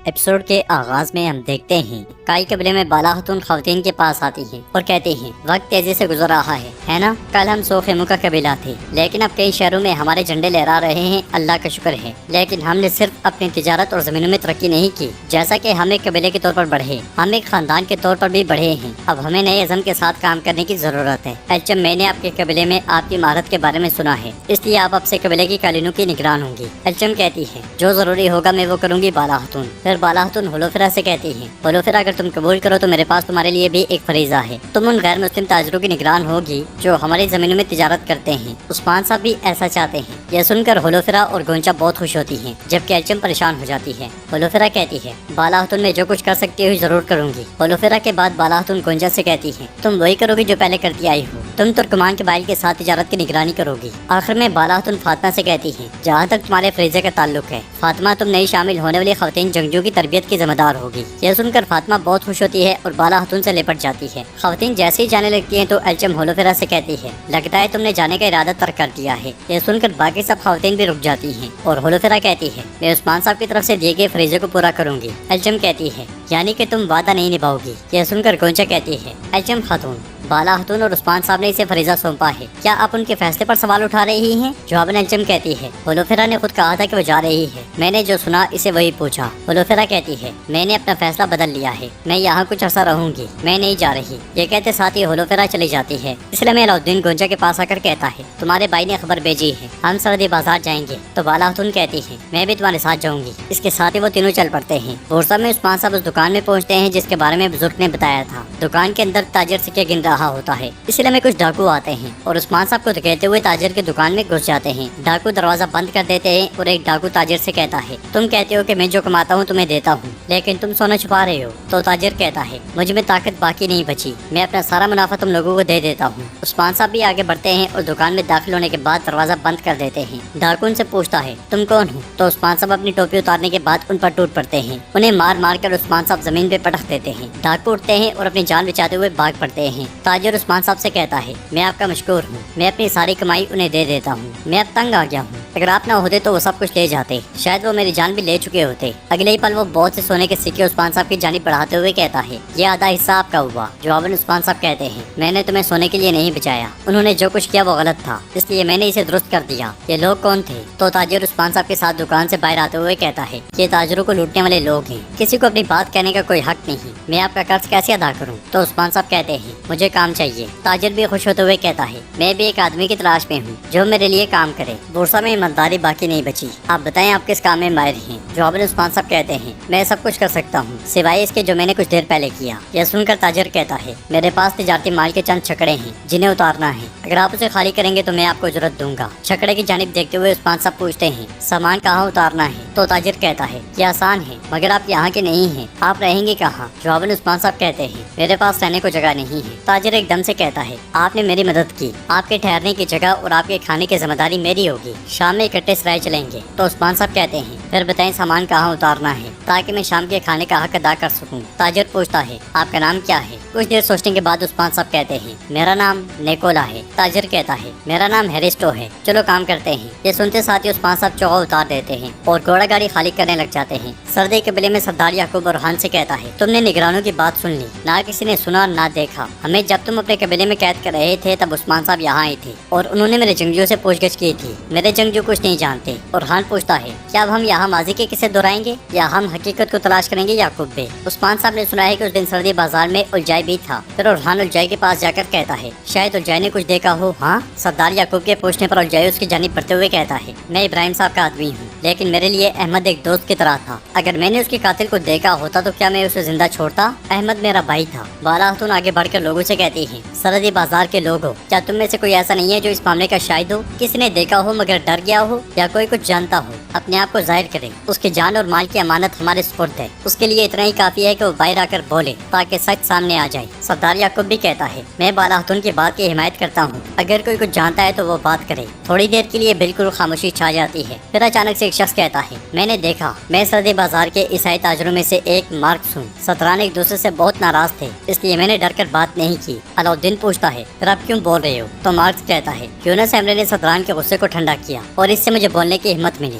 Episode کے آغاز میں ہم دیکھتے ہیں کائی قبیلے میں بالا خاتون خواتین کے پاس آتی ہیں اور کہتے ہیں وقت تیزی سے گزر رہا ہے نا؟ کل ہم سو خیموں کا قبیلہ تھے، لیکن اب کئی شہروں میں ہمارے جھنڈے لہرا رہے ہیں، اللہ کا شکر ہے۔ لیکن ہم نے صرف اپنی تجارت اور زمینوں میں ترقی نہیں کی، جیسا کہ ہم ایک قبیلے کے طور پر بڑھے، ہم ایک خاندان کے طور پر بھی بڑھے ہیں۔ اب ہمیں نئے عزم کے ساتھ کام کرنے کی ضرورت ہے۔ ایلچم، میں نے آپ کے قبیلے میں آپ کی مہارت کے بارے میں سنا ہے، اس لیے آپ اب سے قبیلے کی قالینوں کی نگران ہوں گی۔ ایلچم کہتی ہے جو ضروری ہوگا میں وہ کروں گی بالا خاتون۔ پھر بالا خاتون ہولوفرا سے کہتی ہے ہولوفرا، اگر تم قبول کرو تو میرے پاس تمہارے لیے بھی ایک فریضہ ہے، تم ان غیر مسلم تاجروں کی نگران ہوگی جو ہماری زمینوں میں تجارت کرتے ہیں۔ عثمان صاحب بھی ایسا چاہتے ہیں۔ یہ سن کر ہولوفرا اور گونچا بہت خوش ہوتی ہیں، جبکہ ایلچم پریشان ہو جاتی ہے۔ ہولوفرا کہتی ہے بالا خاتون، میں جو کچھ کر سکتی ہوں ضرور کروں گی۔ ہولوفرا کے بعد بالا خاتون گونچا سے کہتی ہے تم وہی کرو گی جو پہلے کرتی آئی ہو، تم ترکمان قبائل کے ساتھ تجارت کی نگرانی کرو گی۔ آخر میں بالا خاتون فاطمہ سے کہتی ہے جہاں تک تمہارے فریضے کا تعلق ہے فاطمہ، تم نئی شامل ہونے والی خواتین جنگجو کی تربیت کی ذمہ دار ہوگی۔ یہ سن کر فاطمہ بہت خوش ہوتی ہے اور بالا خاتون سے لپٹ جاتی ہے۔ خواتین جیسے ہی جانے لگتی ہیں تو ایلچم ہولوفرا سے کہتی ہے لگتا ہے تم نے جانے کا ارادہ ترک کر دیا ہے۔ یہ سن کر باقی سب خواتین بھی رک جاتی ہیں اور ہولوفرا کہتی ہے میں عثمان صاحب کی طرف سے دیے گئے فریضے کو پورا کروں گی۔ ایلچم کہتی ہے یعنی کہ تم وعدہ نہیں نبھاؤ گی۔ یہ سن کر گونچا کہتی ہے ایلچم خاتون، بالا خاتون اور عثمان صاحب نے اسے فریضہ سونپا ہے، کیا آپ ان کے فیصلے پر سوال اٹھا رہی ہیں؟ جواباً ایلچم کہتی ہے ہولوفرا نے خود کہا تھا کہ وہ جا رہی ہے، میں نے جو سنا اسے وہی پوچھا۔ ہولوفرا کہتی ہے میں نے اپنا فیصلہ بدل لیا ہے، میں یہاں کچھ عرصہ رہوں گی، میں نہیں جا رہی۔ یہ کہتے ساتھ ہی ہولوفرا چلی جاتی ہے۔ اس لیے میں علاؤالدین گونچا کے پاس آ کر کہتا ہے تمہارے بھائی نے خبر بھیجی ہے، ہم سرحدی بازار جائیں گے۔ تو بالا خاتون کہتی ہے میں بھی تمہارے ساتھ جاؤں گی۔ اس کے ساتھ ہی وہ تینوں چل پڑتے ہیں۔ بورسا میں عثمان صاحب اس دکان میں پہنچتے ہیں جس کے بارے میں بزرگ نے بتایا تھا۔ دکان کے اندر تاجر سکے گن رہا ہوتا ہے، اس لیے میں کچھ ڈاکو آتے ہیں اور عثمان صاحب کو دھکیلتے ہوئے تاجر کی دکان میں گھس جاتے ہیں۔ ڈاکو دروازہ بند کر دیتے ہیں اور ایک ڈاکو تاجر سے کہتا ہے تم کہتے ہو کہ میں جو کماتا ہوں تمہیں دیتا ہوں، لیکن تم سونا چھپا رہے ہو۔ تو تاجر کہتا ہے مجھ میں طاقت باقی نہیں بچی، میں اپنا سارا منافع تم لوگوں کو دے دیتا ہوں۔ عثمان صاحب بھی آگے بڑھتے ہیں اور دکان میں داخل ہونے کے بعد دروازہ بند کر دیتے ہیں۔ ڈاکو ان سے پوچھتا ہے تم کون ہو؟ تو عثمان صاحب اپنی ٹوپی اتارنے کے بعد ان پر ٹوٹ پڑتے ہیں، انہیں مار مار کر عثمان صاحب زمین پہ پٹک دیتے ہیں۔ ڈاکو اٹھتے ہیں اور اپنی جان بچاتے ہوئے بھاگ پڑتے ہیں۔ تاجر عثمان صاحب سے کہتا ہے میں آپ کا مشکور ہوں، میں اپنی ساری کمائی انہیں دے دیتا ہوں، میں اب تنگ آ گیا ہوں، اگر آپ نہ ہوتے تو وہ سب کچھ لے جاتے، شاید وہ میری جان بھی لے چکے ہوتے۔ اگلے ہی پل وہ بہت سے سونے کے سکے عثمان صاحب کی جانب بڑھاتے ہوئے کہتا ہے یہ آدھا حصہ آپ کا ہوا۔ جواباً عثمان صاحب کہتے ہیں میں نے تمہیں سونے کے لیے نہیں بچایا، انہوں نے جو کچھ کیا وہ غلط تھا، اس لیے میں نے اسے درست کر دیا۔ یہ لوگ کون تھے؟ تو تاجر عثمان صاحب کے ساتھ دکان سے باہر آتے ہوئے کہتا ہے یہ تاجروں کو لوٹنے والے لوگ ہیں، کسی کو اپنی بات کہنے کا کوئی حق نہیں، میں آپ کا قرض کیسے ادا کروں؟ تو عثمان صاحب کہتے ہیں مجھے کام چاہیے۔ تاجر بھی خوش ہوتے ہوئے کہتا ہے میں بھی ایک آدمی کی تلاش میں ہوں جو میرے لیے کام کرے، بورسا میں ایمانداری باقی نہیں بچی، آپ بتائیں آپ کس کام میں ماہر ہیں؟ جواباً عثمان صاحب کہتے ہیں میں سب کچھ کر سکتا ہوں سوائے اس کے جو میں نے کچھ دیر پہلے کیا۔ یہ سن کر تاجر کہتا ہے میرے پاس تجارتی مال کے چند چھکڑے ہیں جنہیں اتارنا ہے، اگر آپ اسے خالی کریں گے تو میں آپ کو اجرت دوں گا۔ چھکڑے کی جانب دیکھتے ہوئے عثمان صاحب پوچھتے ہیں سامان کہاں اتارنا ہے؟ تو تاجر کہتا ہے یہ آسان ہے، مگر آپ یہاں کے نہیں ہیں، آپ رہیں گے کہاں؟ جواباً عثمان صاحب کہتے ہیں میرے پاس رہنے کو جگہ نہیں ہے۔ تاجر ایک دم سے کہتا ہے آپ نے میری مدد کی، آپ کے ٹھہرنے کی جگہ اور آپ کے کھانے کی ذمہ داری میری ہوگی، شام میں اکٹھے سرائے چلیں گے۔ تو عثمان صاحب کہتے ہیں پھر بتائیں سامان کہاں اتارنا ہے تاکہ میں شام کے کھانے کا حق ادا کر سکوں۔ تاجر پوچھتا ہے آپ کا نام کیا ہے؟ کچھ دیر سوچنے کے بعد عثمان صاحب کہتے ہیں میرا نام نیکولا ہے۔ تاجر کہتا ہے میرا نام ہیریسٹو ہے، چلو کام کرتے ہیں۔ یہ سنتے ساتھ ہی عثمان صاحب چوغا اتار دیتے ہیں اور گھوڑا گاڑی خالی کرنے لگ جاتے ہیں۔ سردی قبیلے میں سردار یعقوب برہان سے کہتا ہے تم نے نگرانوں کی بات سن لی، نہ کسی نے سنا نہ دیکھا، ہمیں جب تم اپنے قبیلے میں قید کر رہے تھے تب عثمان صاحب یہاں آئے تھے اور انہوں نے میرے جنگجوؤں سے پوچھ گچھ کی تھی، میرے جنگجو کچھ نہیں جانتے۔ برہان پوچھتا ہے کیا اب ہم یہاں ماضی کے قصے دہرائیں گے یا ہم حقیقت کو تلاش کریں گے یعقوب بے؟ عثمان صاحب نے سنا ہے کہ اس دن سردی بازار میں الجائی بھی تھا۔ پھر برہان الجائی کے پاس جا کر کہتا ہے شاید الجائی نے کچھ دیکھا ہو۔ ہاں؟ سردار یعقوب کے پوچھنے پر الجائی اس کی جانب بڑھتے ہوئے کہتا ہے میں ابراہیم صاحب کا آدمی ہوں، لیکن میرے لیے احمد ایک دوست کی طرح تھا، اگر میں نے اس کے قاتل کو دیکھا ہوتا تو کیا میں اسے زندہ چھوڑتا؟ احمد میرا بھائی تھا۔ بالا خاتون آگے بڑھ کر لوگوں سے کہتی ہیں سرحدی بازار کے لوگوں، کیا تم میں سے کوئی ایسا نہیں ہے جو اس معاملے کا شاہد ہو، کسی نے دیکھا ہو مگر ڈر گیا ہو یا کوئی کچھ جانتا ہو؟ اپنے آپ کو ظاہر کرے، اس کی جان اور مال کی امانت ہمارے سپرد ہے، اس کے لیے اتنا ہی کافی ہے کہ وہ باہر آ کر بولے تاکہ سچ سامنے آ جائے۔ سردار یعقوب بھی کہتا ہے میں بالا خاتون کی بات کی حمایت کرتا ہوں، اگر کوئی کچھ جانتا ہے تو وہ بات کرے۔ تھوڑی دیر کے لیے بالکل خاموشی چھا جاتی ہے، پھر اچانک سے ایک شخص کہتا ہے میں نے دیکھا، میں سردی بازار کے عیسائی تاجروں میں سے ایک مارکس ہوں، ستران ایک دوسرے سے بہت ناراض تھے، اس لیے میں نے ڈر کر بات نہیں کی۔ علاؤالدین پوچھتا ہے پھر آپ کیوں بول رہے ہو؟ تو مارکس کہتا ہے یونس ایمرے نے ستران کے غصے کو ٹھنڈا کیا اور اس سے مجھے بولنے کی ہمت ملی۔